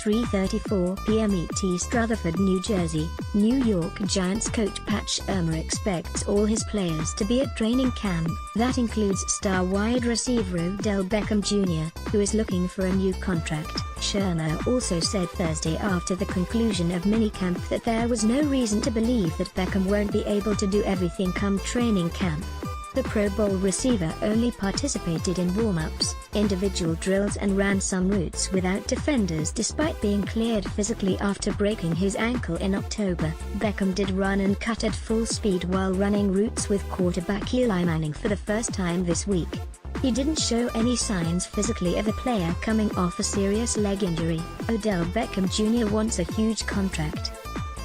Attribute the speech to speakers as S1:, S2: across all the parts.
S1: 3:34 p.m. ETEAST Rutherford, New Jersey. New York Giants coach Pat Shurmur expects all his players to be at training camp. That includes star wide receiver Odell Beckham Jr., who is looking for a new contract. Shurmur also said Thursday after the conclusion of minicamp that there was no reason to believe that Beckham won't be able to do everything come training camp. The Pro Bowl receiver only participated in warm-ups, individual drills and ran some routes without defenders despite being cleared physically after breaking his ankle in October. Beckham did run and cut at full speed while running routes with quarterback Eli Manning for the first time this week. He didn't show any signs physically of a player coming off a serious leg injury. Odell Beckham Jr. wants a huge contract.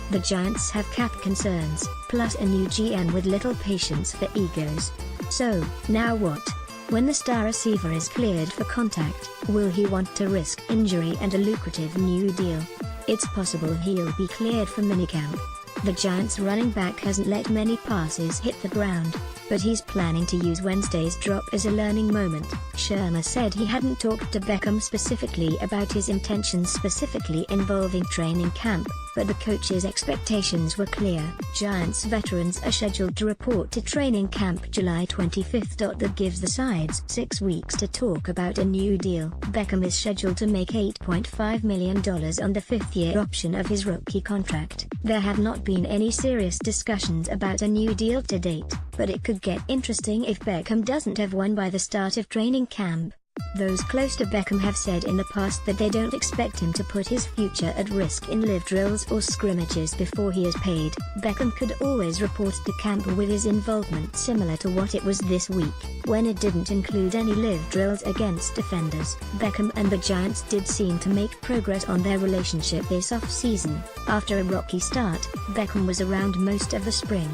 S1: The Giants have cap concerns, plus a new GM with little patience for egos. So, now what? When the star receiver is cleared for contact, will he want to risk injury and a lucrative new deal? It's possible he'll be cleared for minicamp. The Giants running back hasn't let many passes hit the ground, but he's planning to use Wednesday's drop as a learning moment. Shurmur said he hadn't talked to Beckham specifically about his intentions specifically involving training camp, but the coach's expectations were clear. Giants veterans are scheduled to report to training camp July 25. That gives the sides 6 weeks to talk about a new deal. Beckham is scheduled to make $8.5 million on the 5th-year option of his rookie contract. There have not been any serious discussions about a new deal to date, but it could get interesting if Beckham doesn't have one by the start of training camp. Those close to Beckham have said in the past that they don't expect him to put his future at risk in live drills or scrimmages before he is paid. Beckham could always report to camp with his involvement similar to what it was this week, when it didn't include any live drills against defenders. Beckham and the Giants did seem to make progress on their relationship this off-season. After a rocky start, Beckham was around most of the spring.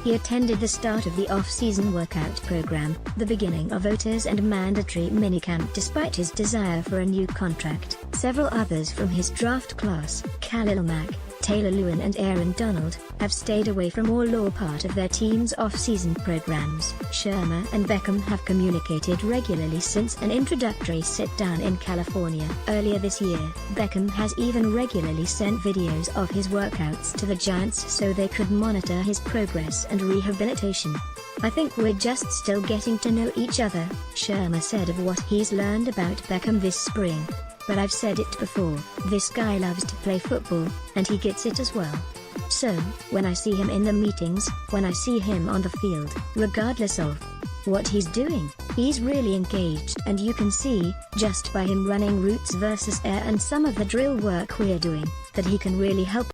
S1: He attended the start of the off-season workout program, the beginning of OTAs and mandatory minicamp despite his desire for a new contract. Several others from his draft class, Khalil Mack, Taylor Lewin and Aaron Donald, have stayed away from all or part of their team's off-season programs. Shurmur and Beckham have communicated regularly since an introductory sit-down in California. Earlier this year, Beckham has even regularly sent videos of his workouts to the Giants so they could monitor his progress and rehabilitation. "I think we're just still getting to know each other," Shurmur said of what he's learned about Beckham this spring. "But I've said it before, this guy loves to play football, and he gets it as well. So, when I see him in the meetings, when I see him on the field, regardless of what he's doing, he's really engaged, and you can see, just by him running routes versus air and some of the drill work we're doing, that he can really help."